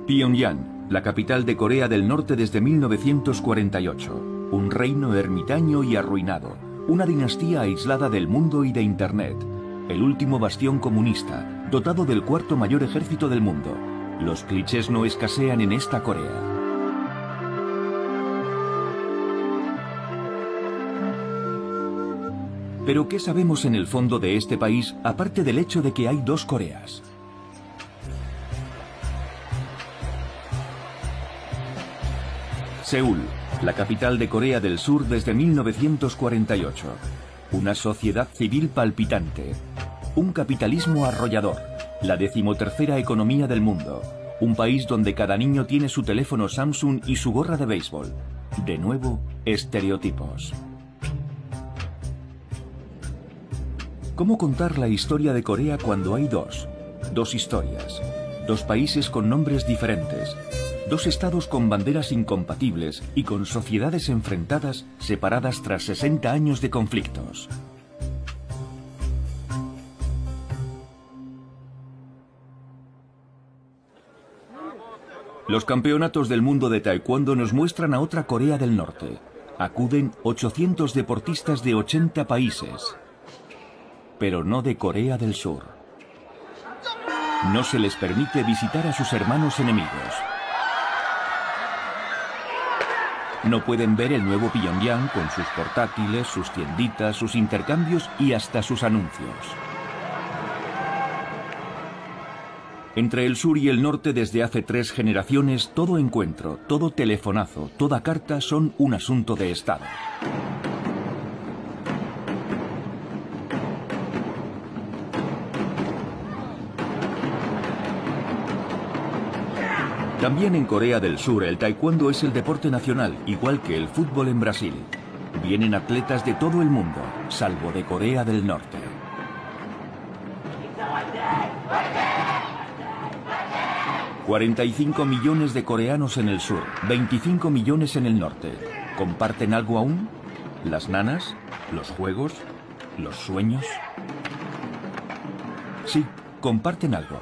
Pyongyang, la capital de Corea del Norte desde 1948. Un reino ermitaño y arruinado. Una dinastía aislada del mundo y de Internet. El último bastión comunista, dotado del cuarto mayor ejército del mundo. Los clichés no escasean en esta Corea. Pero ¿qué sabemos en el fondo de este país, aparte del hecho de que hay dos Coreas? Seúl, la capital de Corea del Sur desde 1948. Una sociedad civil palpitante. Un capitalismo arrollador. La 13ª economía del mundo. Un país donde cada niño tiene su teléfono Samsung y su gorra de béisbol. De nuevo, estereotipos. ¿Cómo contar la historia de Corea cuando hay dos historias? Dos países con nombres diferentes. Dos estados con banderas incompatibles y con sociedades enfrentadas, separadas tras 60 años de conflictos. Los campeonatos del mundo de taekwondo nos muestran a otra Corea del Norte. Acuden 800 deportistas de 80 países. Pero no de Corea del Sur. No se les permite visitar a sus hermanos enemigos. No pueden ver el nuevo Pyongyang con sus portátiles, sus tienditas, sus intercambios y hasta sus anuncios. Entre el sur y el norte desde hace 3 generaciones, todo encuentro, todo telefonazo, toda carta son un asunto de Estado. También en Corea del Sur el taekwondo es el deporte nacional, igual que el fútbol en Brasil. Vienen atletas de todo el mundo, salvo de Corea del Norte. ...45 millones de coreanos en el sur, 25 millones en el norte. ¿Comparten algo aún? ¿Las nanas? ¿Los juegos? ¿Los sueños? Sí, comparten algo.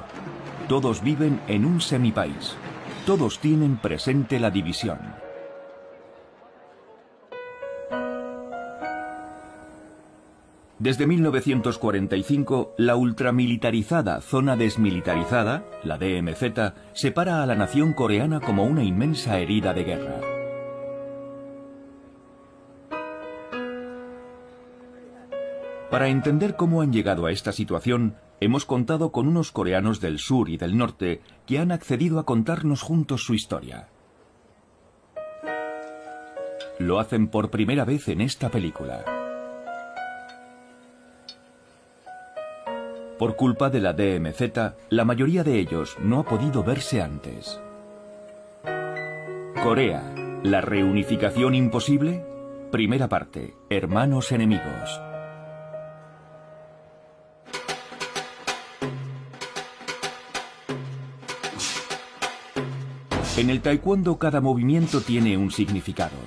Todos viven en un semipaís. Todos tienen presente la división. Desde 1945, la ultramilitarizada zona desmilitarizada, la DMZ, separa a la nación coreana como una inmensa herida de guerra. Para entender cómo han llegado a esta situación, hemos contado con unos coreanos del sur y del norte que han accedido a contarnos juntos su historia. Lo hacen por primera vez en esta película. Por culpa de la DMZ, la mayoría de ellos no ha podido verse antes. Corea, ¿la reunificación imposible? Primera parte, hermanos enemigos. En el taekwondo cada movimiento tiene un significado.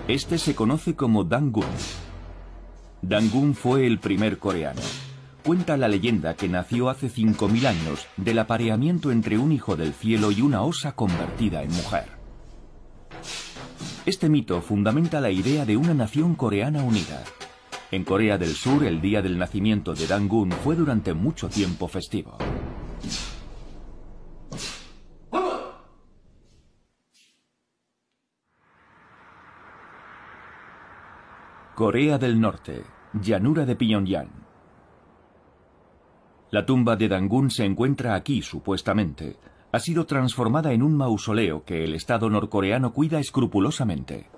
Este se conoce como Dangun. Dangun fue el primer coreano. Cuenta la leyenda que nació hace 5000 años del apareamiento entre un hijo del cielo y una osa convertida en mujer. Este mito fundamenta la idea de una nación coreana unida. En Corea del Sur el día del nacimiento de Dangun fue durante mucho tiempo festivo. Corea del Norte, llanura de Pyongyang. La tumba de Dangun se encuentra aquí, supuestamente. Ha sido transformada en un mausoleo que el Estado norcoreano cuida escrupulosamente.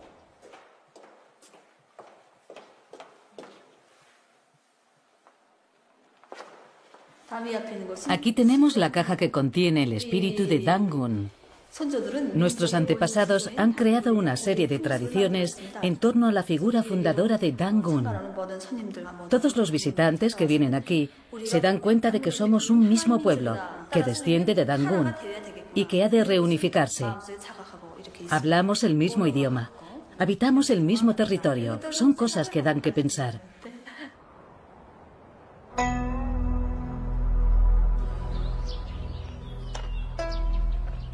Aquí tenemos la caja que contiene el espíritu de Dangun. Nuestros antepasados han creado una serie de tradiciones en torno a la figura fundadora de Dangun. Todos los visitantes que vienen aquí se dan cuenta de que somos un mismo pueblo, que desciende de Dangun y que ha de reunificarse. Hablamos el mismo idioma, habitamos el mismo territorio, son cosas que dan que pensar.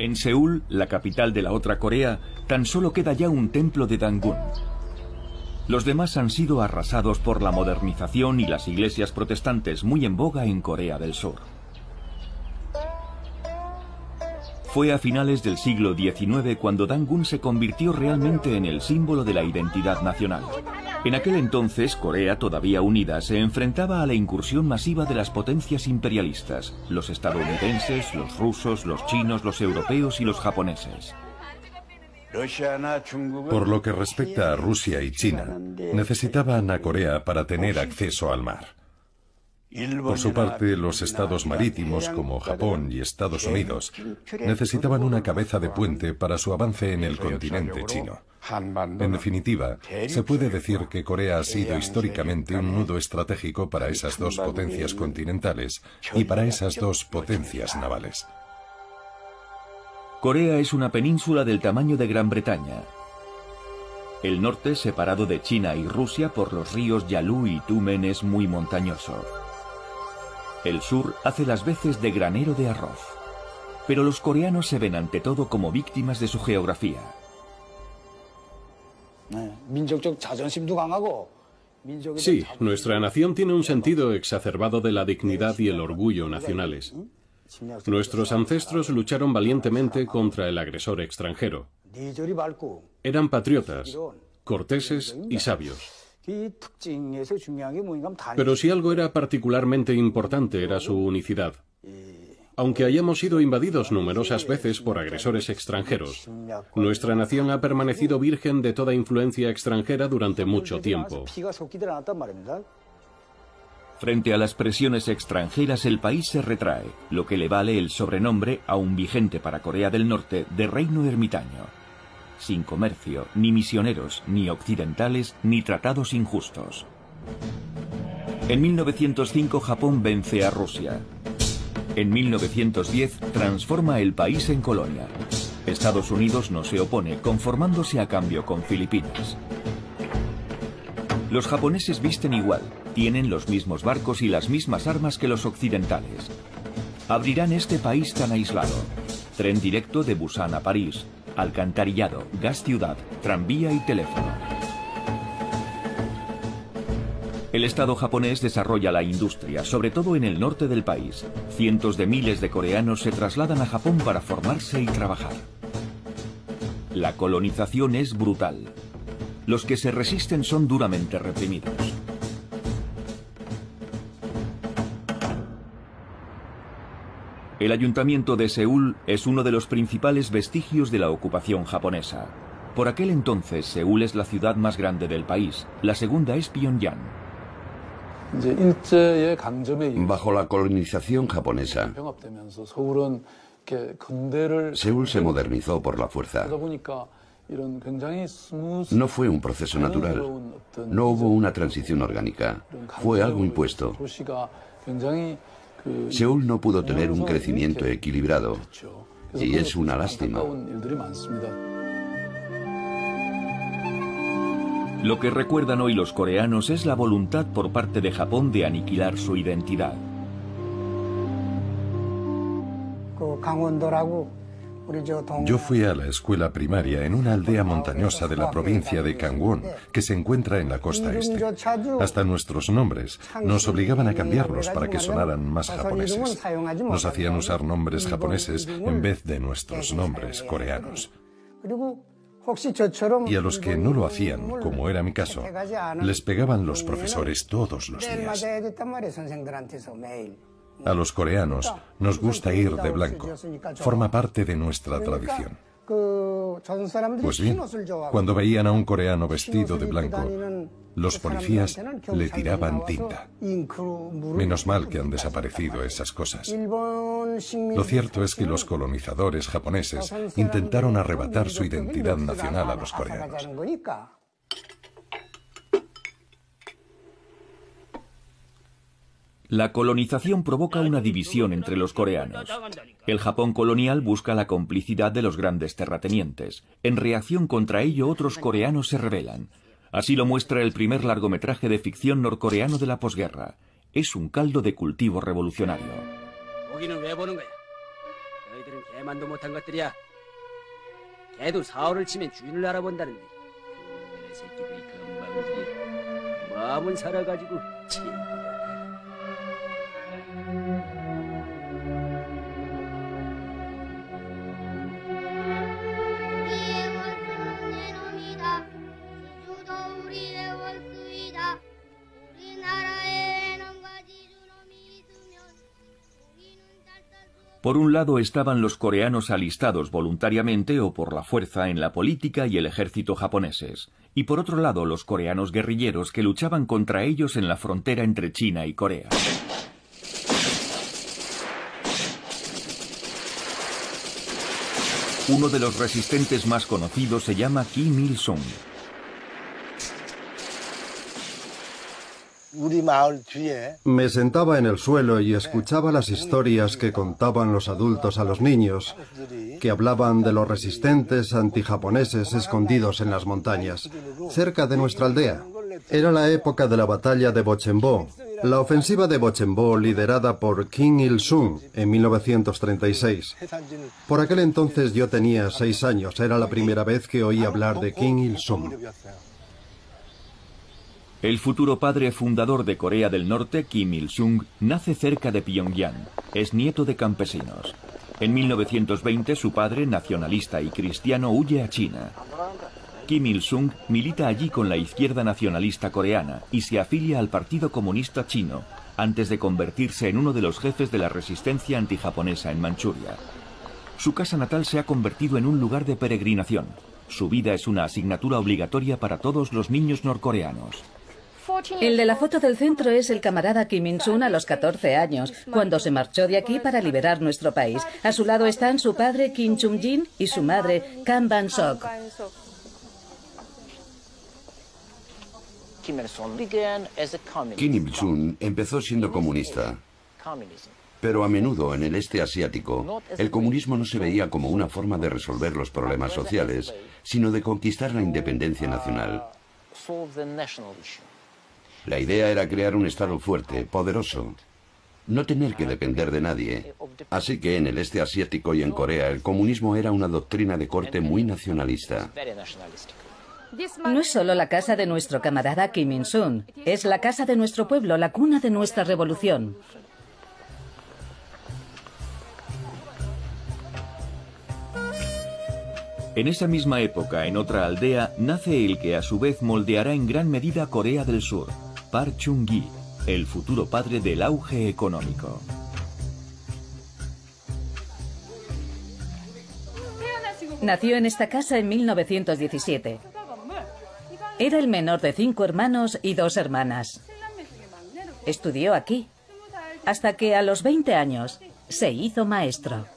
En Seúl, la capital de la otra Corea, tan solo queda ya un templo de Dangun. Los demás han sido arrasados por la modernización y las iglesias protestantes muy en boga en Corea del Sur. Fue a finales del siglo XIX cuando Dangun se convirtió realmente en el símbolo de la identidad nacional. En aquel entonces, Corea, todavía unida, se enfrentaba a la incursión masiva de las potencias imperialistas, los estadounidenses, los rusos, los chinos, los europeos y los japoneses. Por lo que respecta a Rusia y China, necesitaban a Corea para tener acceso al mar. Por su parte, los estados marítimos como Japón y Estados Unidos necesitaban una cabeza de puente para su avance en el continente chino. En definitiva, se puede decir que Corea ha sido históricamente un nudo estratégico para esas dos potencias continentales y para esas dos potencias navales. Corea es una península del tamaño de Gran Bretaña. El norte, separado de China y Rusia por los ríos Yalu y Tumen, es muy montañoso. El sur hace las veces de granero de arroz. Pero los coreanos se ven ante todo como víctimas de su geografía. Sí, nuestra nación tiene un sentido exacerbado de la dignidad y el orgullo nacionales. Nuestros ancestros lucharon valientemente contra el agresor extranjero. Eran patriotas, corteses y sabios. Pero si algo era particularmente importante era su unicidad. Aunque hayamos sido invadidos numerosas veces por agresores extranjeros, nuestra nación ha permanecido virgen de toda influencia extranjera durante mucho tiempo. Frente a las presiones extranjeras, el país se retrae, lo que le vale el sobrenombre, aún vigente para Corea del Norte, de reino ermitaño. Sin comercio, ni misioneros, ni occidentales, ni tratados injustos. En 1905 Japón vence a Rusia. En 1910 transforma el país en colonia. Estados Unidos no se opone, conformándose a cambio con Filipinas. Los japoneses visten igual, tienen los mismos barcos y las mismas armas que los occidentales. Abrirán este país tan aislado. Tren directo de Busan a París, alcantarillado, gas ciudad, tranvía y teléfono. El Estado japonés desarrolla la industria, sobre todo en el norte del país. Cientos de miles de coreanos se trasladan a Japón para formarse y trabajar. La colonización es brutal. Los que se resisten son duramente reprimidos. El ayuntamiento de Seúl es uno de los principales vestigios de la ocupación japonesa. Por aquel entonces, Seúl es la ciudad más grande del país. La segunda es Pyongyang. Bajo la colonización japonesa, Seúl se modernizó por la fuerza. No fue un proceso natural. No hubo una transición orgánica. Fue algo impuesto. Seúl no pudo tener un crecimiento equilibrado. Y es una lástima. Lo que recuerdan hoy los coreanos es la voluntad por parte de Japón de aniquilar su identidad. Yo fui a la escuela primaria en una aldea montañosa de la provincia de Gangwon, que se encuentra en la costa este. Hasta nuestros nombres nos obligaban a cambiarlos para que sonaran más japoneses. Nos hacían usar nombres japoneses en vez de nuestros nombres coreanos. Y a los que no lo hacían, como era mi caso, les pegaban los profesores todos los días. A los coreanos nos gusta ir de blanco. Forma parte de nuestra tradición. Pues bien, cuando veían a un coreano vestido de blanco, los policías le tiraban tinta. Menos mal que han desaparecido esas cosas. Lo cierto es que los colonizadores japoneses intentaron arrebatar su identidad nacional a los coreanos. La colonización provoca una división entre los coreanos. El Japón colonial busca la complicidad de los grandes terratenientes. En reacción contra ello, otros coreanos se rebelan. Así lo muestra el primer largometraje de ficción norcoreano de la posguerra. Es un caldo de cultivo revolucionario. 개만도 못한 것들이야. 개도 사흘을 치면 주인을 알아본다는데. 그 새끼들이 금방지게 마음은 살아가지고 치. Por un lado estaban los coreanos alistados voluntariamente o por la fuerza en la política y el ejército japoneses, y por otro lado los coreanos guerrilleros que luchaban contra ellos en la frontera entre China y Corea. Uno de los resistentes más conocidos se llama Kim Il-sung. Me sentaba en el suelo y escuchaba las historias que contaban los adultos a los niños, que hablaban de los resistentes antijaponeses escondidos en las montañas, cerca de nuestra aldea. Era la época de la batalla de Bochembo, la ofensiva de Bochembo liderada por Kim Il-sung en 1936. Por aquel entonces yo tenía 6 años, era la primera vez que oí hablar de Kim Il-sung. El futuro padre fundador de Corea del Norte, Kim Il-sung, nace cerca de Pyongyang. Es nieto de campesinos. En 1920 su padre, nacionalista y cristiano, huye a China. Kim Il-sung milita allí con la izquierda nacionalista coreana y se afilia al Partido Comunista Chino, antes de convertirse en uno de los jefes de la resistencia antijaponesa en Manchuria. Su casa natal se ha convertido en un lugar de peregrinación. Su vida es una asignatura obligatoria para todos los niños norcoreanos. El de la foto del centro es el camarada Kim Il-sung a los 14 años, cuando se marchó de aquí para liberar nuestro país. A su lado están su padre Kim Chung-jin y su madre Kam Ban-sok. Kim Il-sung empezó siendo comunista, pero a menudo en el este asiático el comunismo no se veía como una forma de resolver los problemas sociales, sino de conquistar la independencia nacional. La idea era crear un Estado fuerte, poderoso, no tener que depender de nadie. Así que en el este asiático y en Corea el comunismo era una doctrina de corte muy nacionalista. No es solo la casa de nuestro camarada Kim Il-sung, es la casa de nuestro pueblo, la cuna de nuestra revolución. En esa misma época, en otra aldea, nace el que a su vez moldeará en gran medida Corea del Sur, Park Chung-gi, el futuro padre del auge económico. Nació en esta casa en 1917. Era el menor de 5 hermanos y 2 hermanas. Estudió aquí, hasta que a los 20 años se hizo maestro.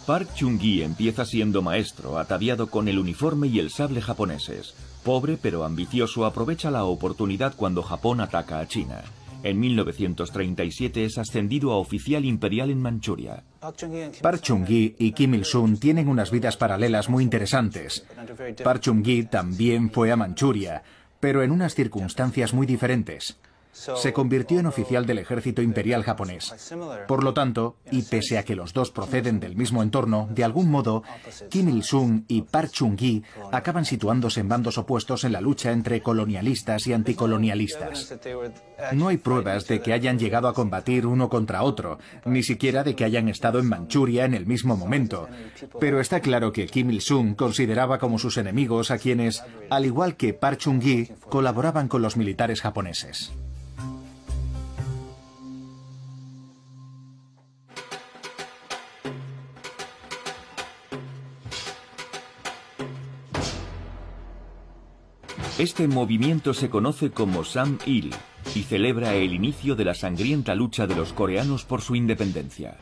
Park Chung-gi empieza siendo maestro, ataviado con el uniforme y el sable japoneses. Pobre pero ambicioso, aprovecha la oportunidad cuando Japón ataca a China. En 1937 es ascendido a oficial imperial en Manchuria. Park Chung-gi y Kim Il-sung tienen unas vidas paralelas muy interesantes. Park Chung-gi también fue a Manchuria, pero en unas circunstancias muy diferentes. Se convirtió en oficial del ejército imperial japonés. Por lo tanto, y pese a que los dos proceden del mismo entorno, de algún modo, Kim Il-sung y Park Chung-gi acaban situándose en bandos opuestos en la lucha entre colonialistas y anticolonialistas. No hay pruebas de que hayan llegado a combatir uno contra otro, ni siquiera de que hayan estado en Manchuria en el mismo momento. Pero está claro que Kim Il-sung consideraba como sus enemigos a quienes, al igual que Park Chung-gi, colaboraban con los militares japoneses. Este movimiento se conoce como Sam-il y celebra el inicio de la sangrienta lucha de los coreanos por su independencia.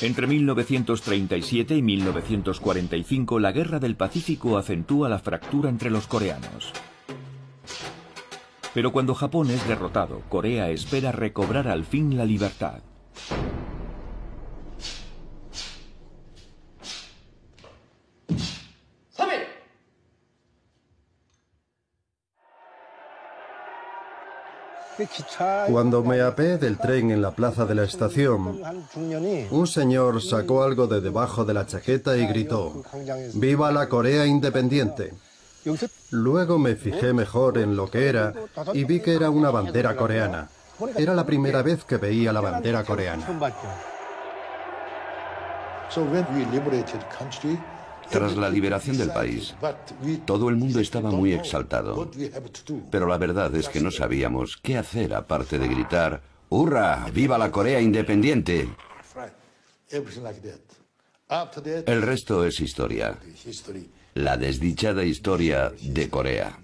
Entre 1937 y 1945, la Guerra del Pacífico acentúa la fractura entre los coreanos. Pero cuando Japón es derrotado, Corea espera recobrar al fin la libertad. Cuando me apeé del tren en la plaza de la estación, un señor sacó algo de debajo de la chaqueta y gritó: ¡Viva la Corea independiente! Luego me fijé mejor en lo que era y vi que era una bandera coreana. Era la primera vez que veía la bandera coreana. Tras la liberación del país, todo el mundo estaba muy exaltado. Pero la verdad es que no sabíamos qué hacer aparte de gritar: ¡Hurra! ¡Viva la Corea independiente! El resto es historia. La desdichada historia de Corea.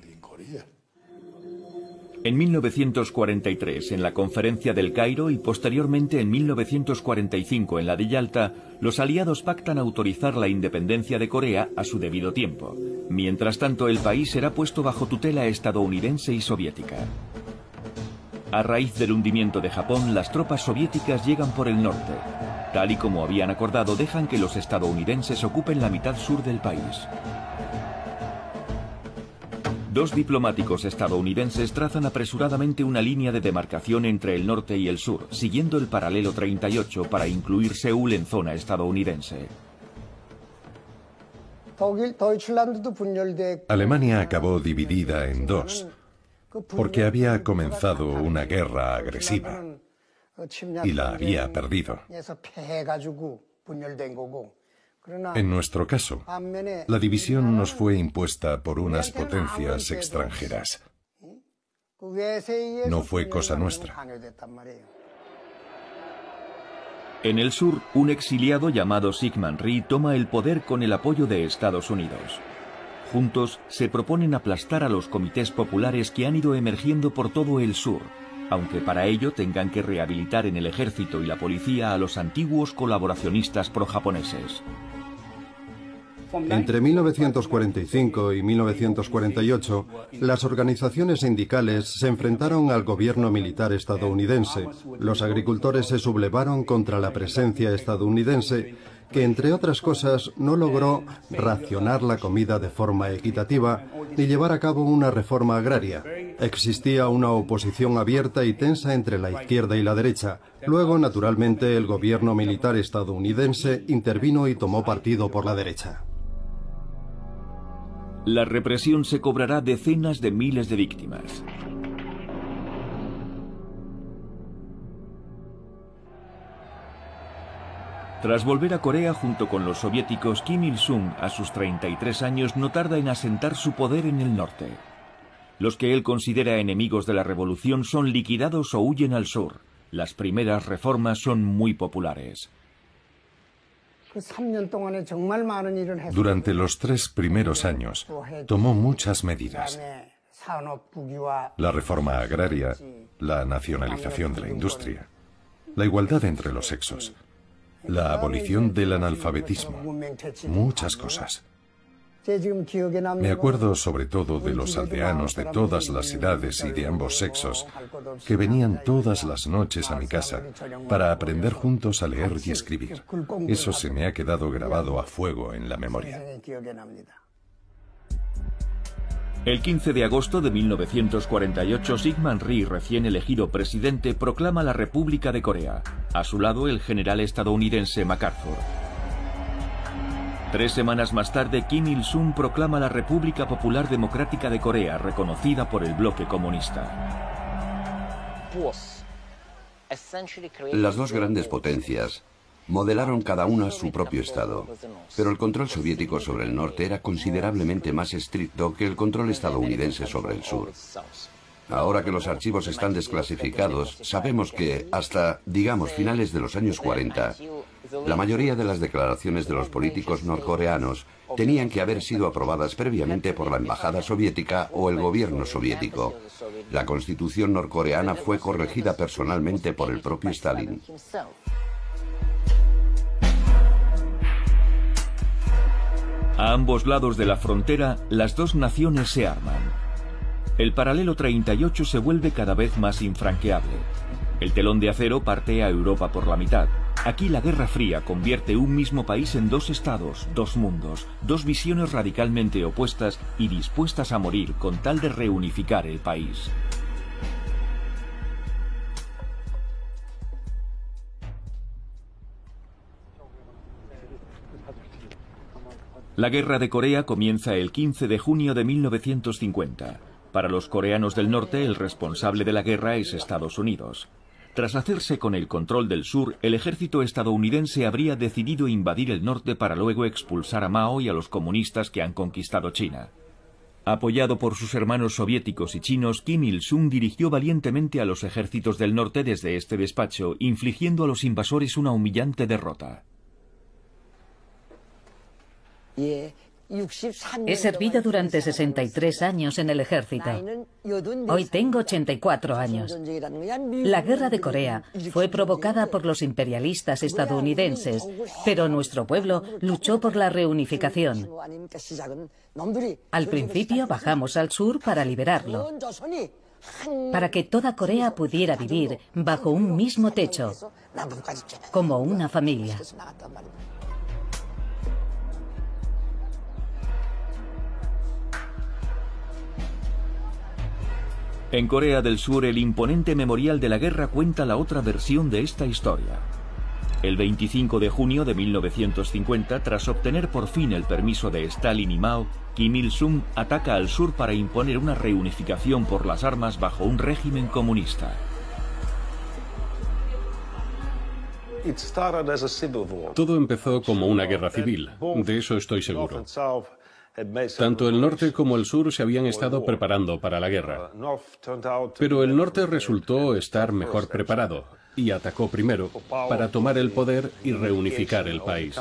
En 1943, en la Conferencia del Cairo y posteriormente en 1945 en la de Yalta, los aliados pactan autorizar la independencia de Corea a su debido tiempo. Mientras tanto, el país será puesto bajo tutela estadounidense y soviética. A raíz del hundimiento de Japón, las tropas soviéticas llegan por el norte. Tal y como habían acordado, dejan que los estadounidenses ocupen la mitad sur del país. Dos diplomáticos estadounidenses trazan apresuradamente una línea de demarcación entre el norte y el sur, siguiendo el paralelo 38 para incluir Seúl en zona estadounidense. Alemania acabó dividida en dos, porque había comenzado una guerra agresiva y la había perdido. En nuestro caso, la división nos fue impuesta por unas potencias extranjeras. No fue cosa nuestra. En el sur, un exiliado llamado Syngman Rhee toma el poder con el apoyo de Estados Unidos. Juntos, se proponen aplastar a los comités populares que han ido emergiendo por todo el sur, aunque para ello tengan que rehabilitar en el ejército y la policía a los antiguos colaboracionistas pro-japoneses. Entre 1945 y 1948, las organizaciones sindicales se enfrentaron al gobierno militar estadounidense. Los agricultores se sublevaron contra la presencia estadounidense, que entre otras cosas no logró racionar la comida de forma equitativa ni llevar a cabo una reforma agraria. Existía una oposición abierta y tensa entre la izquierda y la derecha. Luego, naturalmente, el gobierno militar estadounidense intervino y tomó partido por la derecha. La represión se cobrará decenas de miles de víctimas. Tras volver a Corea junto con los soviéticos, Kim Il-sung, a sus 33 años, no tarda en asentar su poder en el norte. Los que él considera enemigos de la revolución son liquidados o huyen al sur. Las primeras reformas son muy populares. Durante los 3 primeros años, tomó muchas medidas. La reforma agraria, la nacionalización de la industria, la igualdad entre los sexos, la abolición del analfabetismo, muchas cosas. Me acuerdo sobre todo de los aldeanos de todas las edades y de ambos sexos que venían todas las noches a mi casa para aprender juntos a leer y escribir. Eso se me ha quedado grabado a fuego en la memoria. El 15 de agosto de 1948, Syngman Rhee, recién elegido presidente, proclama la República de Corea. A su lado, el general estadounidense MacArthur. 3 semanas más tarde, Kim Il-sung proclama la República Popular Democrática de Corea, reconocida por el bloque comunista. Las dos grandes potencias modelaron cada una su propio estado, pero el control soviético sobre el norte era considerablemente más estricto que el control estadounidense sobre el sur. Ahora que los archivos están desclasificados, sabemos que hasta, digamos, finales de los años 40, la mayoría de las declaraciones de los políticos norcoreanos tenían que haber sido aprobadas previamente por la embajada soviética o el gobierno soviético. La constitución norcoreana fue corregida personalmente por el propio Stalin. A ambos lados de la frontera, las dos naciones se arman. El paralelo 38 se vuelve cada vez más infranqueable. El telón de acero parte a Europa por la mitad. Aquí la Guerra Fría convierte un mismo país en 2 estados, 2 mundos, 2 visiones radicalmente opuestas y dispuestas a morir con tal de reunificar el país. La Guerra de Corea comienza el 15 de junio de 1950. Para los coreanos del norte, el responsable de la guerra es Estados Unidos. Tras hacerse con el control del sur, el ejército estadounidense habría decidido invadir el norte para luego expulsar a Mao y a los comunistas que han conquistado China. Apoyado por sus hermanos soviéticos y chinos, Kim Il-sung dirigió valientemente a los ejércitos del norte desde este despacho, infligiendo a los invasores una humillante derrota. He servido durante 63 años en el ejército. Hoy tengo 84 años. La Guerra de Corea fue provocada por los imperialistas estadounidenses, pero nuestro pueblo luchó por la reunificación. Al principio bajamos al sur para liberarlo, para que toda Corea pudiera vivir bajo un mismo techo, como una familia. En Corea del Sur, el imponente memorial de la guerra cuenta la otra versión de esta historia. El 25 de junio de 1950, tras obtener por fin el permiso de Stalin y Mao, Kim Il-sung ataca al sur para imponer una reunificación por las armas bajo un régimen comunista. Todo empezó como una guerra civil, de eso estoy seguro. Tanto el norte como el sur se habían estado preparando para la guerra. Pero el norte resultó estar mejor preparado y atacó primero para tomar el poder y reunificar el país.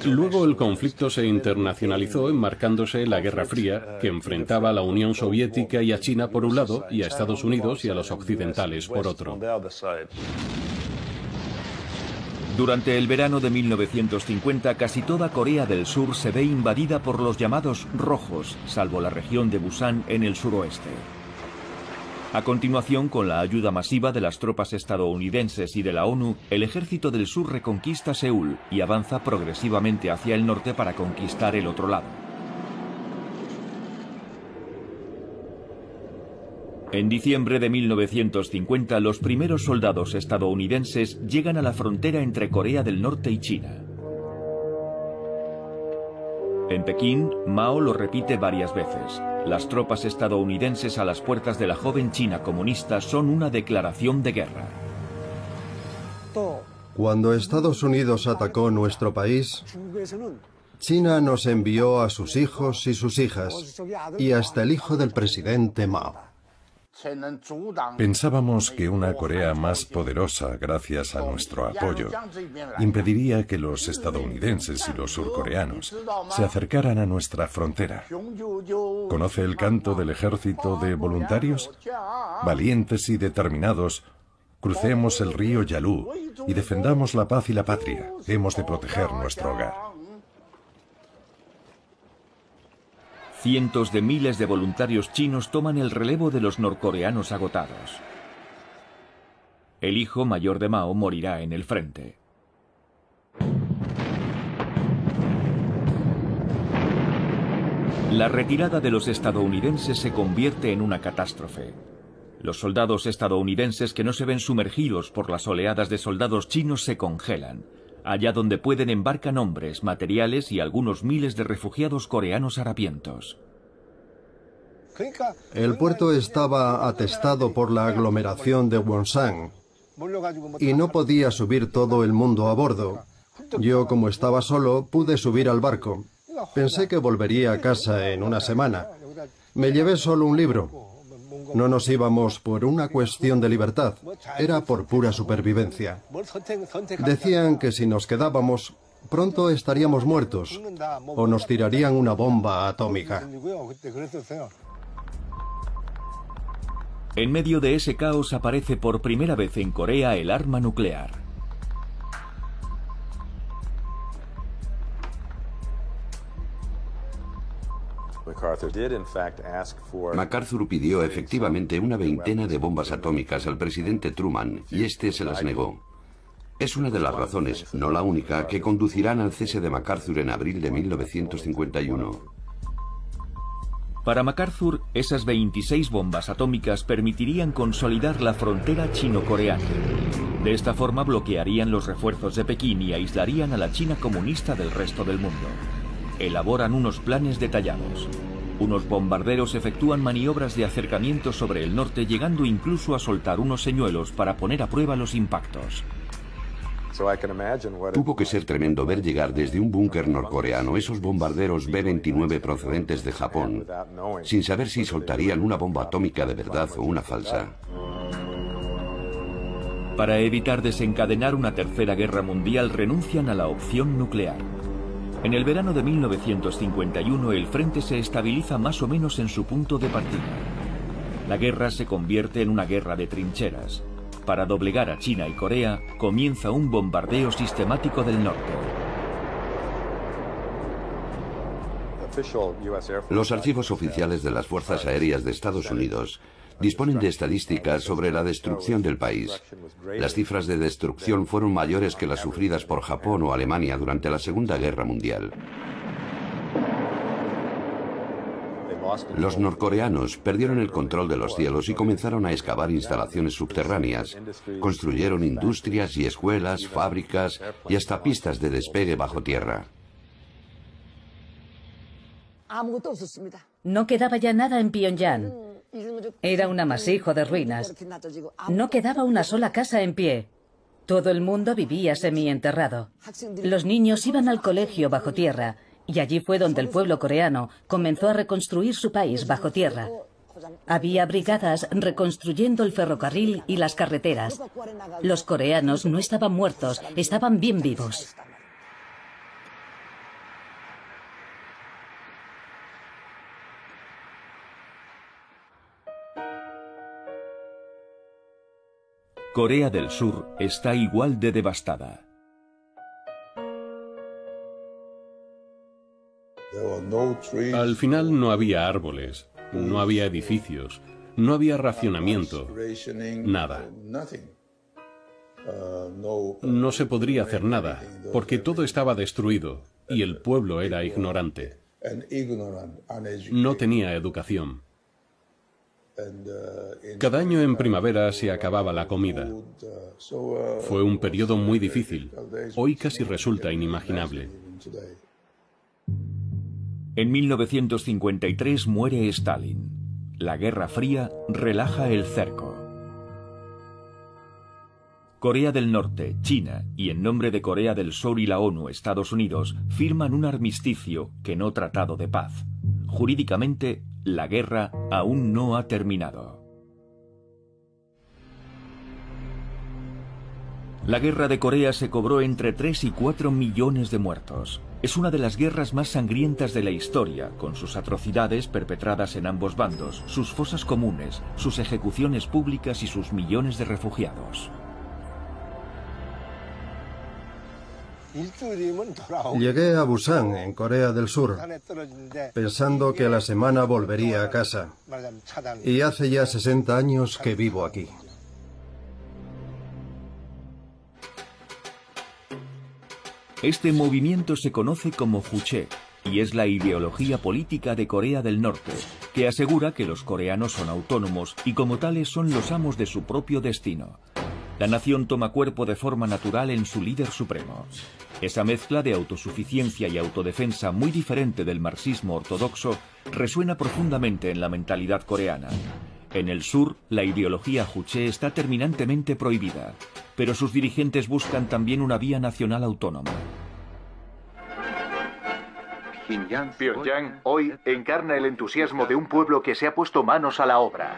Luego el conflicto se internacionalizó enmarcándose la Guerra Fría, que enfrentaba a la Unión Soviética y a China por un lado y a Estados Unidos y a los occidentales por otro. Durante el verano de 1950, casi toda Corea del Sur se ve invadida por los llamados rojos, salvo la región de Busan en el suroeste. A continuación, con la ayuda masiva de las tropas estadounidenses y de la ONU, el ejército del sur reconquista Seúl y avanza progresivamente hacia el norte para conquistar el otro lado. En diciembre de 1950, los primeros soldados estadounidenses llegan a la frontera entre Corea del Norte y China. En Pekín, Mao lo repite varias veces. Las tropas estadounidenses a las puertas de la joven China comunista son una declaración de guerra. Cuando Estados Unidos atacó nuestro país, China nos envió a sus hijos y sus hijas, y hasta el hijo del presidente Mao. Pensábamos que una Corea más poderosa, gracias a nuestro apoyo, impediría que los estadounidenses y los surcoreanos se acercaran a nuestra frontera. ¿Conoce el canto del ejército de voluntarios? Valientes y determinados, crucemos el río Yalu y defendamos la paz y la patria. Hemos de proteger nuestro hogar. Cientos de miles de voluntarios chinos toman el relevo de los norcoreanos agotados. El hijo mayor de Mao morirá en el frente. La retirada de los estadounidenses se convierte en una catástrofe. Los soldados estadounidenses que no se ven sumergidos por las oleadas de soldados chinos se congelan. Allá donde pueden embarcan hombres, materiales y algunos miles de refugiados coreanos harapientos. El puerto estaba atestado por la aglomeración de Wonsan y no podía subir todo el mundo a bordo. Yo, como estaba solo, pude subir al barco. Pensé que volvería a casa en una semana. Me llevé solo un libro. No nos íbamos por una cuestión de libertad, era por pura supervivencia. Decían que si nos quedábamos, pronto estaríamos muertos o nos tirarían una bomba atómica. En medio de ese caos aparece por primera vez en Corea el arma nuclear. MacArthur pidió efectivamente una veintena de bombas atómicas al presidente Truman y este se las negó. Es una de las razones, no la única, que conducirán al cese de MacArthur en abril de 1951. Para MacArthur, esas 26 bombas atómicas permitirían consolidar la frontera chino-coreana. De esta forma bloquearían los refuerzos de Pekín y aislarían a la China comunista del resto del mundo. Elaboran unos planes detallados. Unos bombarderos efectúan maniobras de acercamiento sobre el norte, llegando incluso a soltar unos señuelos para poner a prueba los impactos. Tuvo que ser tremendo ver llegar desde un búnker norcoreano esos bombarderos B-29 procedentes de Japón, sin saber si soltarían una bomba atómica de verdad o una falsa. Para evitar desencadenar una tercera guerra mundial, renuncian a la opción nuclear. En el verano de 1951 el frente se estabiliza más o menos en su punto de partida. La guerra se convierte en una guerra de trincheras. Para doblegar a China y Corea, comienza un bombardeo sistemático del norte. Los archivos oficiales de las Fuerzas Aéreas de Estados Unidos disponen de estadísticas sobre la destrucción del país. Las cifras de destrucción fueron mayores que las sufridas por Japón o Alemania durante la Segunda Guerra Mundial. Los norcoreanos perdieron el control de los cielos y comenzaron a excavar instalaciones subterráneas. Construyeron industrias y escuelas, fábricas y hasta pistas de despegue bajo tierra. No quedaba ya nada en Pyongyang. Era un amasijo de ruinas. No quedaba una sola casa en pie. Todo el mundo vivía semienterrado. Los niños iban al colegio bajo tierra, y allí fue donde el pueblo coreano comenzó a reconstruir su país bajo tierra. Había brigadas reconstruyendo el ferrocarril y las carreteras. Los coreanos no estaban muertos, estaban bien vivos. Corea del Sur está igual de devastada. Al final no había árboles, no había edificios, no había racionamiento, nada. No se podría hacer nada, porque todo estaba destruido y el pueblo era ignorante. No tenía educación. Cada año en primavera se acababa la comida. Fue un periodo muy difícil. Hoy casi resulta inimaginable. En 1953 muere Stalin. La Guerra Fría relaja el cerco. Corea del Norte, China y en nombre de Corea del Sur y la ONU, Estados Unidos, firman un armisticio que no tratado de paz. Jurídicamente, la guerra aún no ha terminado. La guerra de Corea se cobró entre 3 y 4 millones de muertos. Es una de las guerras más sangrientas de la historia, con sus atrocidades perpetradas en ambos bandos, sus fosas comunes, sus ejecuciones públicas y sus millones de refugiados. Llegué a Busan, en Corea del Sur, pensando que a la semana volvería a casa. Y hace ya 60 años que vivo aquí. Este movimiento se conoce como Juche y es la ideología política de Corea del Norte, que asegura que los coreanos son autónomos y como tales son los amos de su propio destino. La nación toma cuerpo de forma natural en su líder supremo. Esa mezcla de autosuficiencia y autodefensa muy diferente del marxismo ortodoxo resuena profundamente en la mentalidad coreana. En el sur, la ideología Juche está terminantemente prohibida, pero sus dirigentes buscan también una vía nacional autónoma. Pyongyang hoy encarna el entusiasmo de un pueblo que se ha puesto manos a la obra.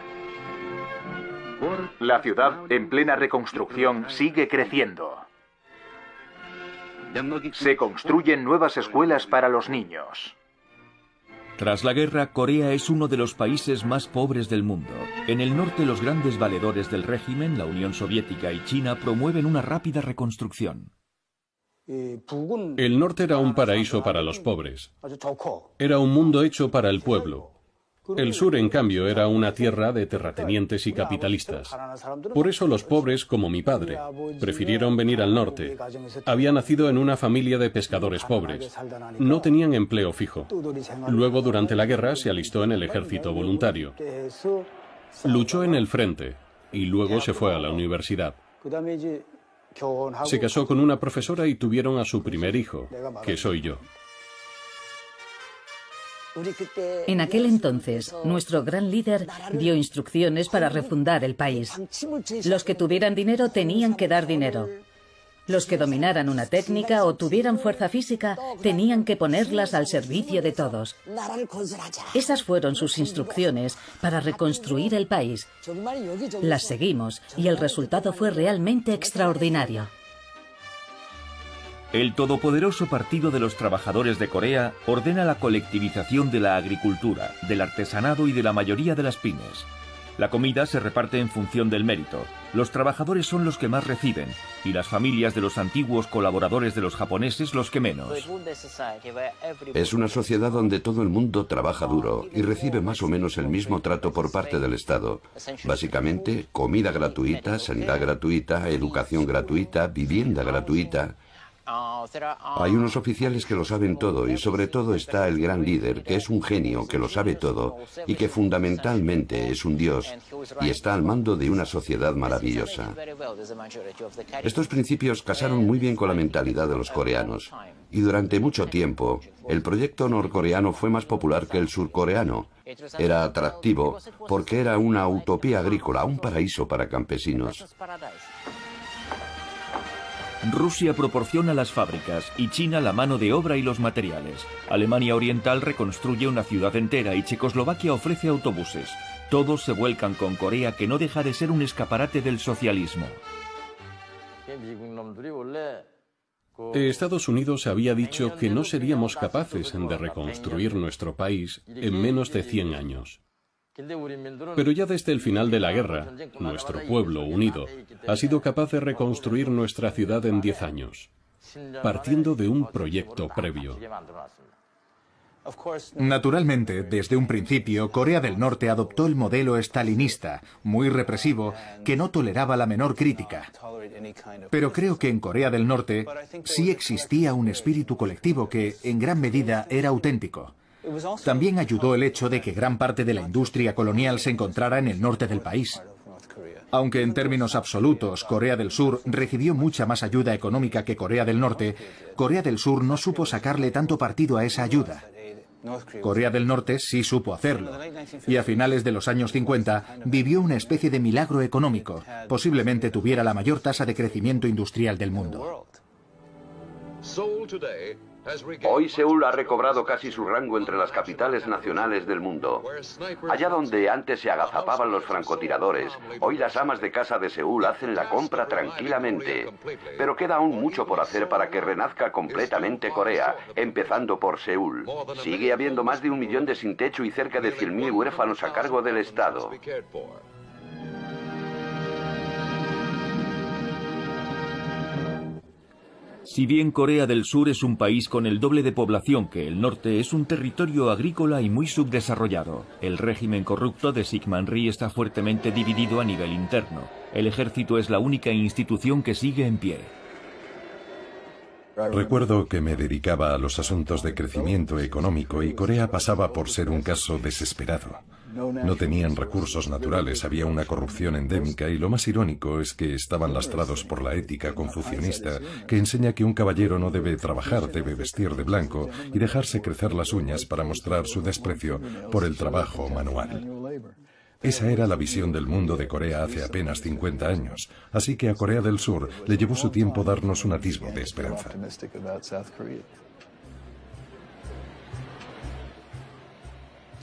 La ciudad, en plena reconstrucción, sigue creciendo. Se construyen nuevas escuelas para los niños. Tras la guerra, Corea es uno de los países más pobres del mundo. En el norte, los grandes valedores del régimen, la Unión Soviética y China, promueven una rápida reconstrucción. El norte era un paraíso para los pobres. Era un mundo hecho para el pueblo. El sur, en cambio, era una tierra de terratenientes y capitalistas. Por eso los pobres, como mi padre, prefirieron venir al norte. Había nacido en una familia de pescadores pobres. No tenían empleo fijo. Luego, durante la guerra, se alistó en el ejército voluntario. Luchó en el frente y luego se fue a la universidad. Se casó con una profesora y tuvieron a su primer hijo, que soy yo. En aquel entonces, nuestro gran líder dio instrucciones para refundar el país. Los que tuvieran dinero tenían que dar dinero. Los que dominaran una técnica o tuvieran fuerza física tenían que ponerlas al servicio de todos. Esas fueron sus instrucciones para reconstruir el país. Las seguimos y el resultado fue realmente extraordinario. El todopoderoso Partido de los Trabajadores de Corea ordena la colectivización de la agricultura, del artesanado y de la mayoría de las pymes. La comida se reparte en función del mérito. Los trabajadores son los que más reciben y las familias de los antiguos colaboradores de los japoneses los que menos. Es una sociedad donde todo el mundo trabaja duro y recibe más o menos el mismo trato por parte del Estado. Básicamente, comida gratuita, sanidad gratuita, educación gratuita, vivienda gratuita. Hay unos oficiales que lo saben todo y sobre todo está el gran líder, que es un genio que lo sabe todo y que fundamentalmente es un dios y está al mando de una sociedad maravillosa. Estos principios casaron muy bien con la mentalidad de los coreanos y durante mucho tiempo el proyecto norcoreano fue más popular que el surcoreano. Era atractivo porque era una utopía agrícola, un paraíso para campesinos. Rusia proporciona las fábricas y China la mano de obra y los materiales. Alemania Oriental reconstruye una ciudad entera y Checoslovaquia ofrece autobuses. Todos se vuelcan con Corea, que no deja de ser un escaparate del socialismo. Estados Unidos había dicho que no seríamos capaces de reconstruir nuestro país en menos de 100 años. Pero ya desde el final de la guerra, nuestro pueblo unido ha sido capaz de reconstruir nuestra ciudad en 10 años, partiendo de un proyecto previo. Naturalmente, desde un principio, Corea del Norte adoptó el modelo estalinista, muy represivo, que no toleraba la menor crítica. Pero creo que en Corea del Norte sí existía un espíritu colectivo que, en gran medida, era auténtico. También ayudó el hecho de que gran parte de la industria colonial se encontrara en el norte del país. Aunque en términos absolutos Corea del Sur recibió mucha más ayuda económica que Corea del Norte, Corea del Sur no supo sacarle tanto partido a esa ayuda. Corea del Norte sí supo hacerlo, y a finales de los años 50 vivió una especie de milagro económico. Posiblemente tuviera la mayor tasa de crecimiento industrial del mundo. Hoy Seúl ha recobrado casi su rango entre las capitales nacionales del mundo. Allá donde antes se agazapaban los francotiradores, hoy las amas de casa de Seúl hacen la compra tranquilamente. Pero queda aún mucho por hacer para que renazca completamente Corea, empezando por Seúl. Sigue habiendo más de 1 millón de sin techo y cerca de 100.000 huérfanos a cargo del Estado. Si bien Corea del Sur es un país con el doble de población que el norte, es un territorio agrícola y muy subdesarrollado. El régimen corrupto de Syngman Rhee está fuertemente dividido a nivel interno. El ejército es la única institución que sigue en pie. Recuerdo que me dedicaba a los asuntos de crecimiento económico y Corea pasaba por ser un caso desesperado. No tenían recursos naturales, había una corrupción endémica y lo más irónico es que estaban lastrados por la ética confucionista que enseña que un caballero no debe trabajar, debe vestir de blanco y dejarse crecer las uñas para mostrar su desprecio por el trabajo manual. Esa era la visión del mundo de Corea hace apenas 50 años, así que a Corea del Sur le llevó su tiempo darnos un atisbo de esperanza.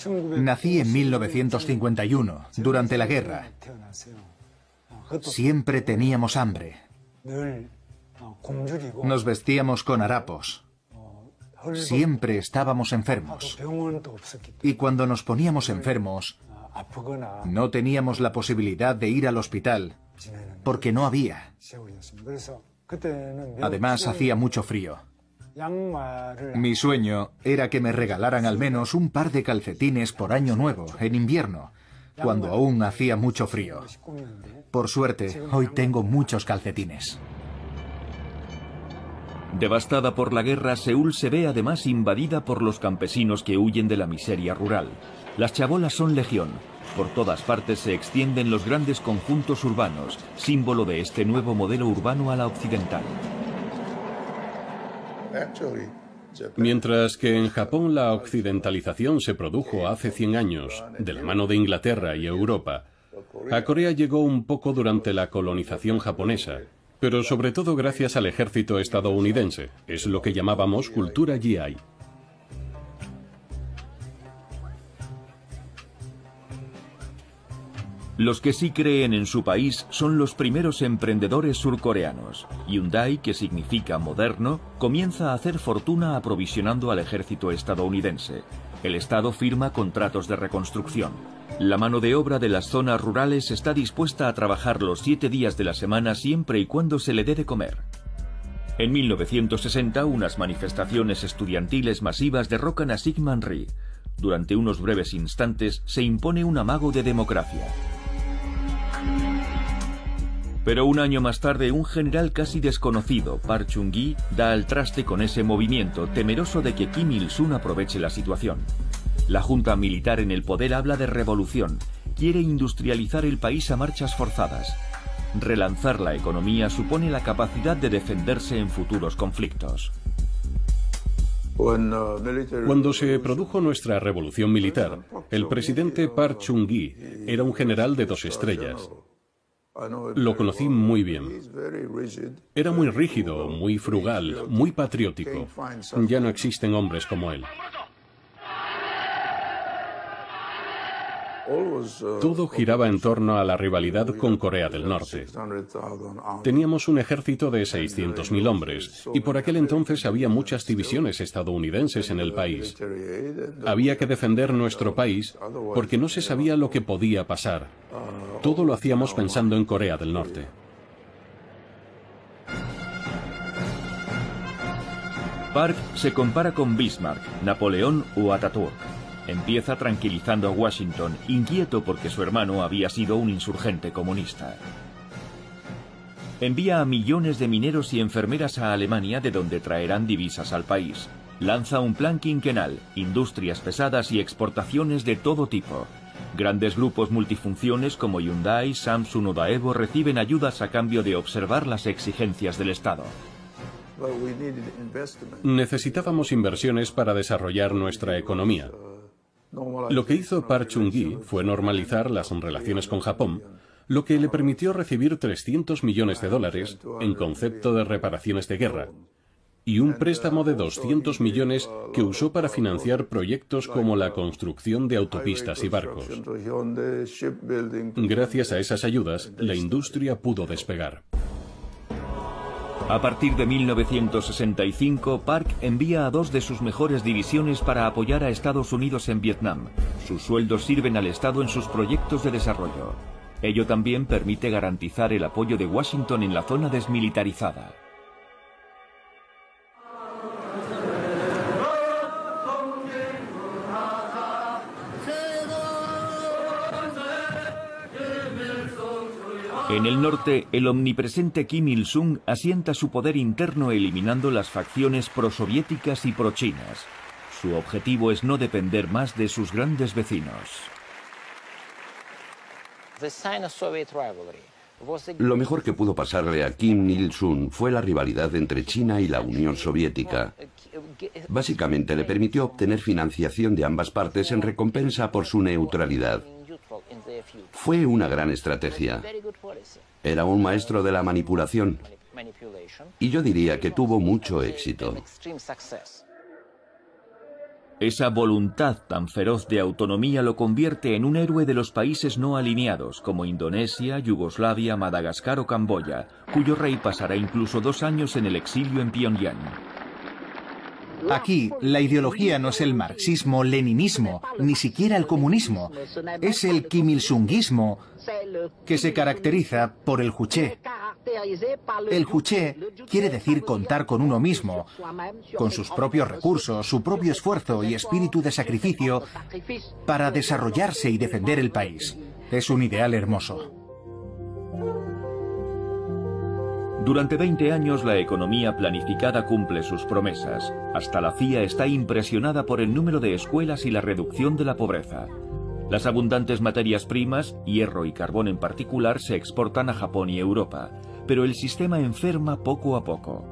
Nací en 1951, durante la guerra. Siempre teníamos hambre. Nos vestíamos con harapos. Siempre estábamos enfermos. Y cuando nos poníamos enfermos, no teníamos la posibilidad de ir al hospital, porque no había. Además, hacía mucho frío. Mi sueño era que me regalaran al menos un par de calcetines por año nuevo, en invierno, cuando aún hacía mucho frío. Por suerte, hoy tengo muchos calcetines. Devastada por la guerra, Seúl se ve además invadida por los campesinos que huyen de la miseria rural. Las chabolas son legión. Por todas partes se extienden los grandes conjuntos urbanos, símbolo de este nuevo modelo urbano a la occidental. Mientras que en Japón la occidentalización se produjo hace 100 años, de la mano de Inglaterra y Europa, a Corea llegó un poco durante la colonización japonesa, pero sobre todo gracias al ejército estadounidense. Es lo que llamábamos cultura GI. Los que sí creen en su país son los primeros emprendedores surcoreanos. Hyundai, que significa moderno, comienza a hacer fortuna aprovisionando al ejército estadounidense. El Estado firma contratos de reconstrucción. La mano de obra de las zonas rurales está dispuesta a trabajar los 7 días de la semana siempre y cuando se le dé de comer. En 1960, unas manifestaciones estudiantiles masivas derrocan a Syngman Rhee. Durante unos breves instantes se impone un amago de democracia. Pero un año más tarde, un general casi desconocido, Park Chung-gi, da al traste con ese movimiento, temeroso de que Kim Il-sung aproveche la situación. La junta militar en el poder habla de revolución, quiere industrializar el país a marchas forzadas. Relanzar la economía supone la capacidad de defenderse en futuros conflictos. Cuando se produjo nuestra revolución militar, el presidente Park Chung-gi era un general de 2 estrellas. Lo conocí muy bien. Era muy rígido, muy frugal, muy patriótico. Ya no existen hombres como él. Todo giraba en torno a la rivalidad con Corea del Norte. Teníamos un ejército de 600.000 hombres, y por aquel entonces había muchas divisiones estadounidenses en el país. Había que defender nuestro país porque no se sabía lo que podía pasar. Todo lo hacíamos pensando en Corea del Norte. Park se compara con Bismarck, Napoleón o Ataturk. Empieza tranquilizando a Washington, inquieto porque su hermano había sido un insurgente comunista. Envía a millones de mineros y enfermeras a Alemania, de donde traerán divisas al país. Lanza un plan quinquenal, industrias pesadas y exportaciones de todo tipo. Grandes grupos multifunciones como Hyundai, Samsung o Daewoo reciben ayudas a cambio de observar las exigencias del Estado. Necesitábamos inversiones para desarrollar nuestra economía. Lo que hizo Park Chung-gi fue normalizar las relaciones con Japón, lo que le permitió recibir $300 millones en concepto de reparaciones de guerra, y un préstamo de 200 millones que usó para financiar proyectos como la construcción de autopistas y barcos. Gracias a esas ayudas, la industria pudo despegar. A partir de 1965, Park envía a 2 de sus mejores divisiones para apoyar a Estados Unidos en Vietnam. Sus sueldos sirven al Estado en sus proyectos de desarrollo. Ello también permite garantizar el apoyo de Washington en la zona desmilitarizada. En el norte, el omnipresente Kim Il-sung asienta su poder interno eliminando las facciones prosoviéticas y prochinas. Su objetivo es no depender más de sus grandes vecinos. Lo mejor que pudo pasarle a Kim Il-sung fue la rivalidad entre China y la Unión Soviética. Básicamente le permitió obtener financiación de ambas partes en recompensa por su neutralidad. Fue una gran estrategia. Era un maestro de la manipulación. Y yo diría que tuvo mucho éxito. Esa voluntad tan feroz de autonomía lo convierte en un héroe de los países no alineados, como Indonesia, Yugoslavia, Madagascar o Camboya, cuyo rey pasará incluso 2 años en el exilio en Pyongyang. Aquí, la ideología no es el marxismo-leninismo, ni siquiera el comunismo. Es el Kim Il-sungismo, que se caracteriza por el juche. El juche quiere decir contar con uno mismo, con sus propios recursos, su propio esfuerzo y espíritu de sacrificio para desarrollarse y defender el país. Es un ideal hermoso. Durante 20 años la economía planificada cumple sus promesas. Hasta la CIA está impresionada por el número de escuelas y la reducción de la pobreza. Las abundantes materias primas, hierro y carbón en particular, se exportan a Japón y Europa, pero el sistema enferma poco a poco.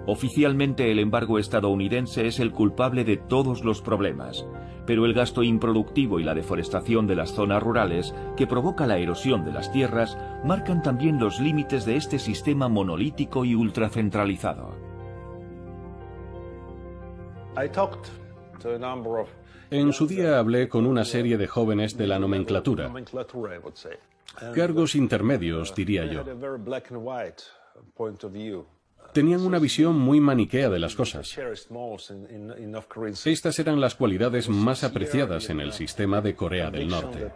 Oficialmente el embargo estadounidense es el culpable de todos los problemas, pero el gasto improductivo y la deforestación de las zonas rurales, que provoca la erosión de las tierras, marcan también los límites de este sistema monolítico y ultracentralizado. En su día hablé con una serie de jóvenes de la nomenclatura, cargos intermedios, diría yo. Tenían una visión muy maniquea de las cosas. Estas eran las cualidades más apreciadas en el sistema de Corea del Norte.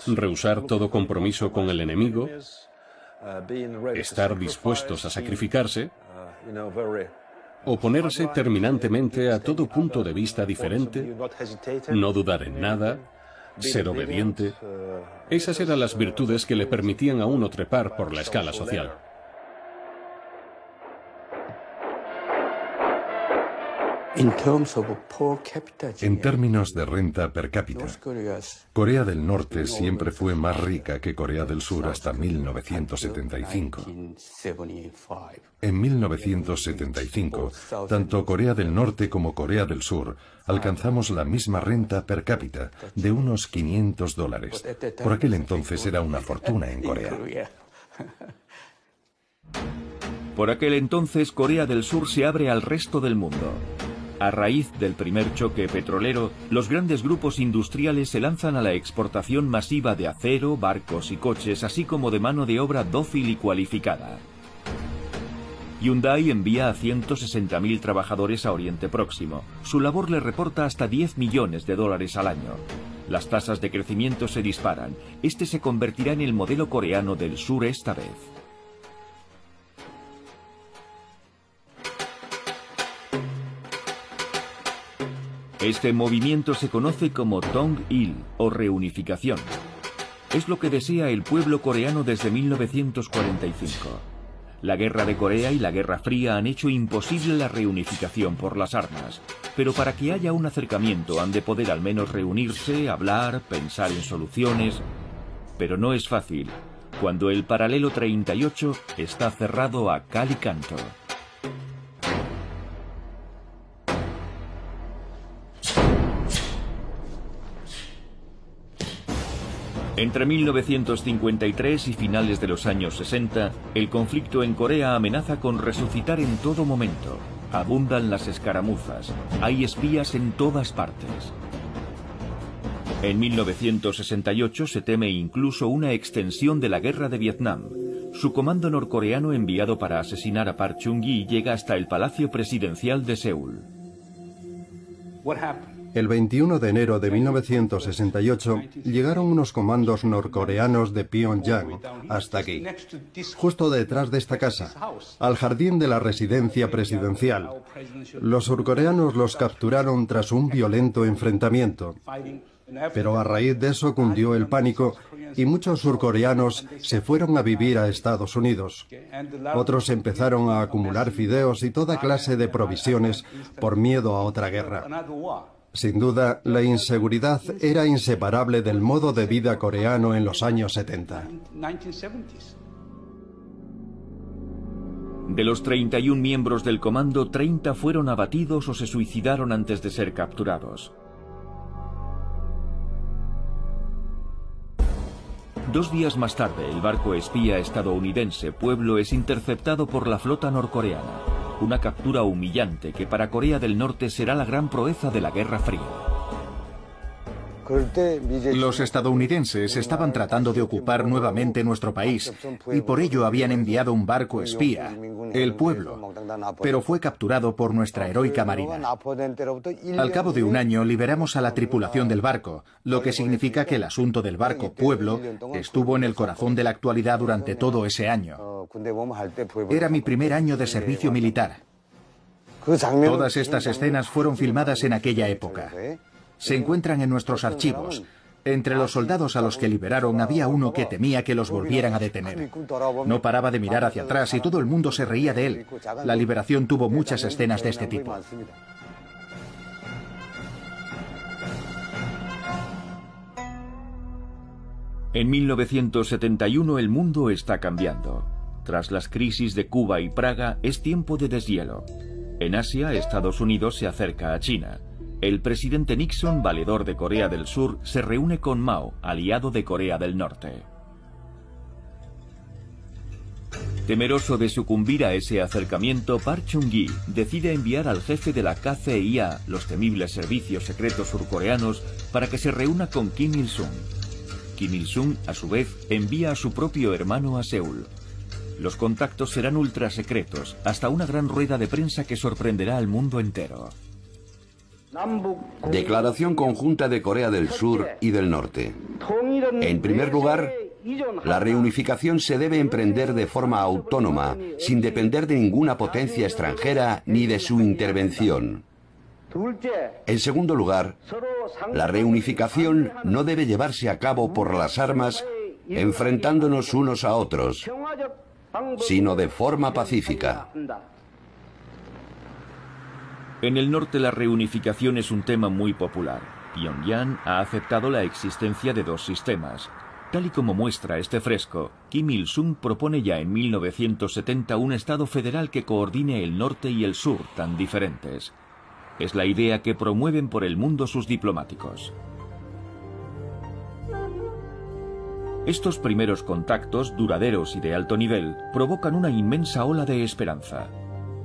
Rehusar todo compromiso con el enemigo, estar dispuestos a sacrificarse, oponerse terminantemente a todo punto de vista diferente, no dudar en nada, ser obediente. Esas eran las virtudes que le permitían a uno trepar por la escala social. En términos de renta per cápita, Corea del Norte siempre fue más rica que Corea del Sur hasta 1975. En 1975, tanto Corea del Norte como Corea del Sur alcanzamos la misma renta per cápita de unos $500. Por aquel entonces era una fortuna en Corea. Por aquel entonces Corea del Sur se abre al resto del mundo. A raíz del primer choque petrolero, los grandes grupos industriales se lanzan a la exportación masiva de acero, barcos y coches, así como de mano de obra dócil y cualificada. Hyundai envía a 160.000 trabajadores a Oriente Próximo. Su labor le reporta hasta $10 millones al año. Las tasas de crecimiento se disparan. Este se convertirá en el modelo coreano del sur esta vez. Este movimiento se conoce como Tong-il, o reunificación. Es lo que desea el pueblo coreano desde 1945. La Guerra de Corea y la Guerra Fría han hecho imposible la reunificación por las armas, pero para que haya un acercamiento han de poder al menos reunirse, hablar, pensar en soluciones. Pero no es fácil, cuando el paralelo 38 está cerrado a cal y canto. Entre 1953 y finales de los años 60, el conflicto en Corea amenaza con resucitar en todo momento. Abundan las escaramuzas, hay espías en todas partes. En 1968 se teme incluso una extensión de la guerra de Vietnam. Su comando norcoreano enviado para asesinar a Park Chung-hee llega hasta el Palacio Presidencial de Seúl. El 21 de enero de 1968 llegaron unos comandos norcoreanos de Pyongyang hasta aquí, justo detrás de esta casa, al jardín de la residencia presidencial. Los surcoreanos los capturaron tras un violento enfrentamiento, pero a raíz de eso cundió el pánico y muchos surcoreanos se fueron a vivir a Estados Unidos. Otros empezaron a acumular fideos y toda clase de provisiones por miedo a otra guerra. Sin duda, la inseguridad era inseparable del modo de vida coreano en los años 70. De los 31 miembros del comando, 30 fueron abatidos o se suicidaron antes de ser capturados. 2 días más tarde, el barco espía estadounidense Pueblo es interceptado por la flota norcoreana. Una captura humillante que para Corea del Norte será la gran proeza de la Guerra Fría. Los estadounidenses estaban tratando de ocupar nuevamente nuestro país y por ello habían enviado un barco espía, el Pueblo, pero fue capturado por nuestra heroica marina. Al cabo de un año liberamos a la tripulación del barco, lo que significa que el asunto del barco Pueblo estuvo en el corazón de la actualidad durante todo ese año. Era mi primer año de servicio militar. Todas estas escenas fueron filmadas en aquella época. Se encuentran en nuestros archivos. Entre los soldados a los que liberaron había uno que temía que los volvieran a detener. No paraba de mirar hacia atrás y todo el mundo se reía de él. La liberación tuvo muchas escenas de este tipo. En 1971 el mundo está cambiando. Tras las crisis de Cuba y Praga es tiempo de deshielo. En Asia, Estados Unidos se acerca a China. El presidente Nixon, valedor de Corea del Sur, se reúne con Mao, aliado de Corea del Norte. Temeroso de sucumbir a ese acercamiento, Park Chung-hee decide enviar al jefe de la KCIA, los temibles servicios secretos surcoreanos, para que se reúna con Kim Il-sung. Kim Il-sung, a su vez, envía a su propio hermano a Seúl. Los contactos serán ultrasecretos, hasta una gran rueda de prensa que sorprenderá al mundo entero. Declaración conjunta de Corea del Sur y del Norte. En primer lugar, la reunificación se debe emprender de forma autónoma, sin depender de ninguna potencia extranjera ni de su intervención. En segundo lugar, la reunificación no debe llevarse a cabo por las armas, enfrentándonos unos a otros, sino de forma pacífica. En el norte la reunificación es un tema muy popular. Pyongyang ha aceptado la existencia de dos sistemas. Tal y como muestra este fresco, Kim Il-sung propone ya en 1970 un Estado federal que coordine el norte y el sur tan diferentes. Es la idea que promueven por el mundo sus diplomáticos. Estos primeros contactos, duraderos y de alto nivel, provocan una inmensa ola de esperanza.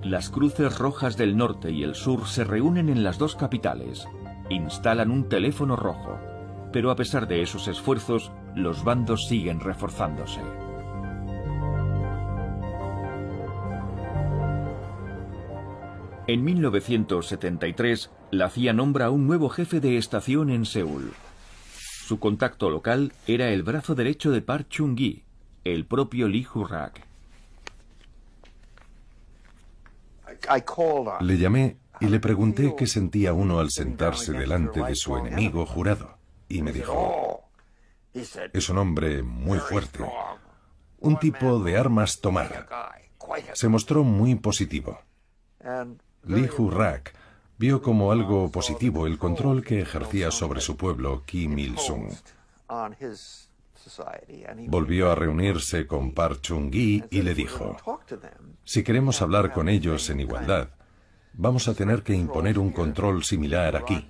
Las cruces rojas del norte y el sur se reúnen en las dos capitales. Instalan un teléfono rojo. Pero a pesar de esos esfuerzos, los bandos siguen reforzándose. En 1973, la CIA nombra a un nuevo jefe de estación en Seúl. Su contacto local era el brazo derecho de Park Chung-hee, el propio Lee Ju-rak. Le llamé y le pregunté qué sentía uno al sentarse delante de su enemigo jurado. Y me dijo, es un hombre muy fuerte, un tipo de armas tomar. Se mostró muy positivo. Lee Ju-rak vio como algo positivo el control que ejercía sobre su pueblo Kim Il-sung. Volvió a reunirse con Park Chung-hee y le dijo, si queremos hablar con ellos en igualdad, vamos a tener que imponer un control similar aquí.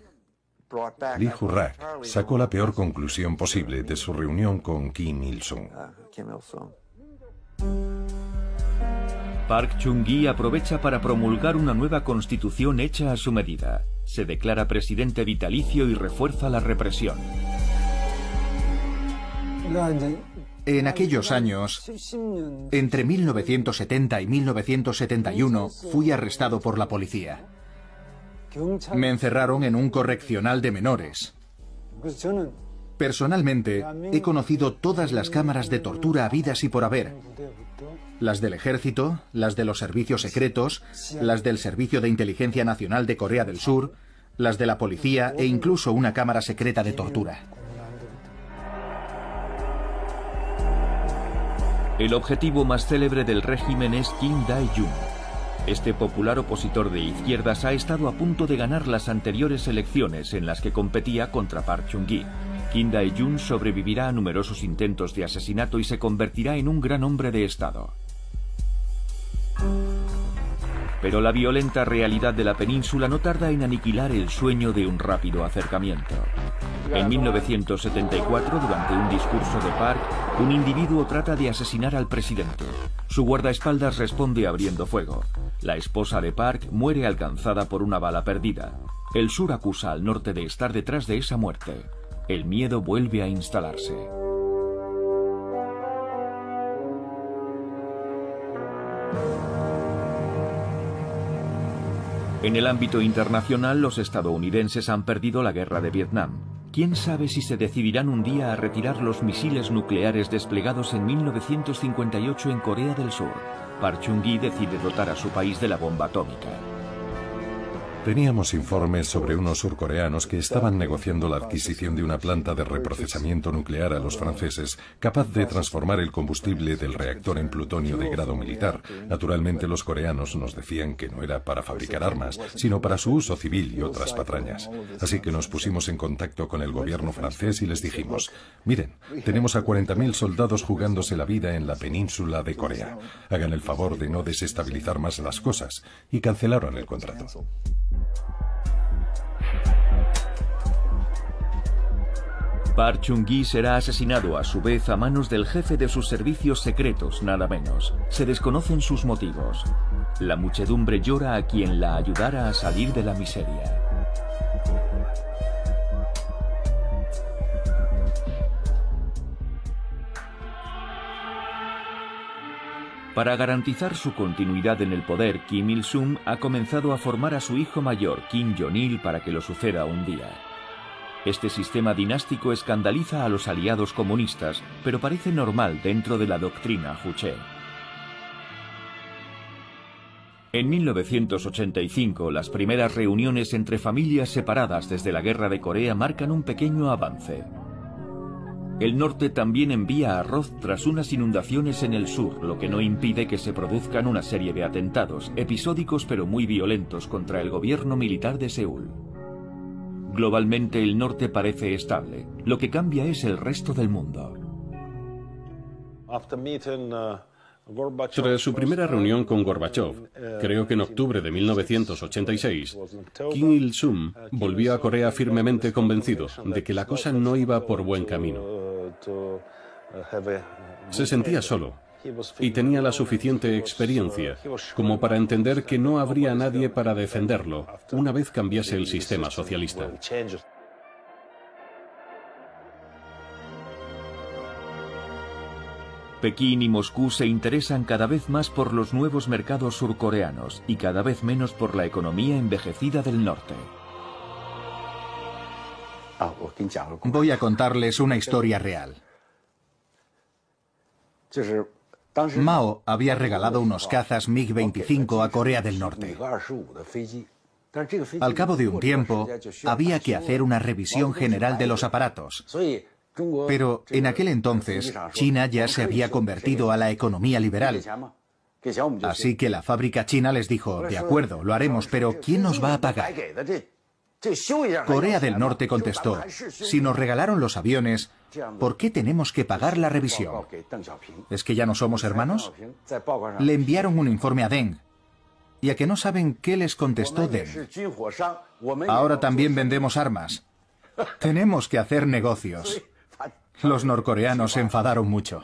Lee Ju-rak sacó la peor conclusión posible de su reunión con Kim Il-sung. Park Chung-hee aprovecha para promulgar una nueva constitución hecha a su medida. Se declara presidente vitalicio y refuerza la represión. En aquellos años, entre 1970 y 1971, fui arrestado por la policía. Me encerraron en un correccional de menores. Personalmente, he conocido todas las cámaras de tortura habidas y por haber. Las del ejército, las de los servicios secretos, las del Servicio de Inteligencia Nacional de Corea del Sur, las de la policía e incluso una cámara secreta de tortura. El objetivo más célebre del régimen es Kim Dae-jung. Este popular opositor de izquierdas ha estado a punto de ganar las anteriores elecciones en las que competía contra Park Chung-hee. Kim Dae-jung sobrevivirá a numerosos intentos de asesinato y se convertirá en un gran hombre de Estado. Pero la violenta realidad de la península no tarda en aniquilar el sueño de un rápido acercamiento. En 1974, durante un discurso de Park, un individuo trata de asesinar al presidente. Su guardaespaldas responde abriendo fuego. La esposa de Park muere alcanzada por una bala perdida. El sur acusa al norte de estar detrás de esa muerte. El miedo vuelve a instalarse. En el ámbito internacional, los estadounidenses han perdido la guerra de Vietnam. ¿Quién sabe si se decidirán un día a retirar los misiles nucleares desplegados en 1958 en Corea del Sur? Park Chung-hee decide dotar a su país de la bomba atómica. Teníamos informes sobre unos surcoreanos que estaban negociando la adquisición de una planta de reprocesamiento nuclear a los franceses, capaz de transformar el combustible del reactor en plutonio de grado militar. Naturalmente, los coreanos nos decían que no era para fabricar armas, sino para su uso civil y otras patrañas. Así que nos pusimos en contacto con el gobierno francés y les dijimos: miren, tenemos a 40.000 soldados jugándose la vida en la península de Corea. Hagan el favor de no desestabilizar más las cosas. Y cancelaron el contrato. Park Chung-hee será asesinado a su vez a manos del jefe de sus servicios secretos, nada menos. Se desconocen sus motivos. La muchedumbre llora a quien la ayudara a salir de la miseria. Para garantizar su continuidad en el poder, Kim Il-sung ha comenzado a formar a su hijo mayor, Kim Jong-il, para que lo suceda un día. Este sistema dinástico escandaliza a los aliados comunistas, pero parece normal dentro de la doctrina Juche. En 1985, las primeras reuniones entre familias separadas desde la Guerra de Corea marcan un pequeño avance. El norte también envía arroz tras unas inundaciones en el sur, lo que no impide que se produzcan una serie de atentados, episódicos pero muy violentos, contra el gobierno militar de Seúl. Globalmente el norte parece estable, lo que cambia es el resto del mundo. Tras su primera reunión con Gorbachev, creo que en octubre de 1986, Kim Il-sung volvió a Corea firmemente convencido de que la cosa no iba por buen camino. Se sentía solo y tenía la suficiente experiencia como para entender que no habría nadie para defenderlo una vez cambiase el sistema socialista. Pekín y Moscú se interesan cada vez más por los nuevos mercados surcoreanos y cada vez menos por la economía envejecida del norte. Voy a contarles una historia real. Mao había regalado unos cazas MiG-25 a Corea del Norte. Al cabo de un tiempo, había que hacer una revisión general de los aparatos. Pero en aquel entonces, China ya se había convertido a la economía liberal. Así que la fábrica china les dijo: de acuerdo, lo haremos, pero ¿quién nos va a pagar? Corea del Norte contestó: si nos regalaron los aviones, ¿por qué tenemos que pagar la revisión? ¿Es que ya no somos hermanos? Le enviaron un informe a Deng. ¿Y a que no saben qué les contestó Deng? Ahora también vendemos armas. Tenemos que hacer negocios. Los norcoreanos se enfadaron mucho.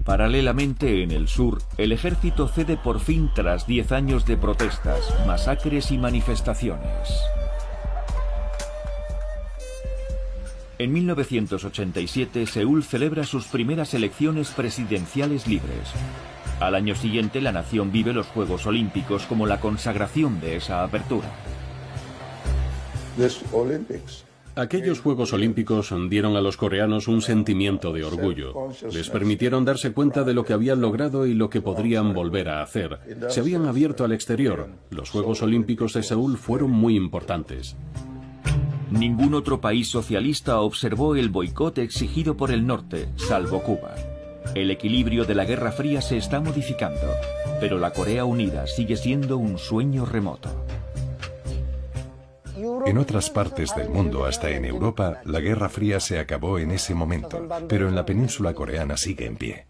Paralelamente, en el sur, el ejército cede por fin tras 10 años de protestas, masacres y manifestaciones. En 1987, Seúl celebra sus primeras elecciones presidenciales libres. Al año siguiente, la nación vive los Juegos Olímpicos como la consagración de esa apertura. Aquellos Juegos Olímpicos dieron a los coreanos un sentimiento de orgullo. Les permitieron darse cuenta de lo que habían logrado y lo que podrían volver a hacer. Se habían abierto al exterior. Los Juegos Olímpicos de Seúl fueron muy importantes. Ningún otro país socialista observó el boicot exigido por el norte, salvo Cuba. El equilibrio de la Guerra Fría se está modificando, pero la Corea Unida sigue siendo un sueño remoto. En otras partes del mundo, hasta en Europa, la Guerra Fría se acabó en ese momento, pero en la península coreana sigue en pie.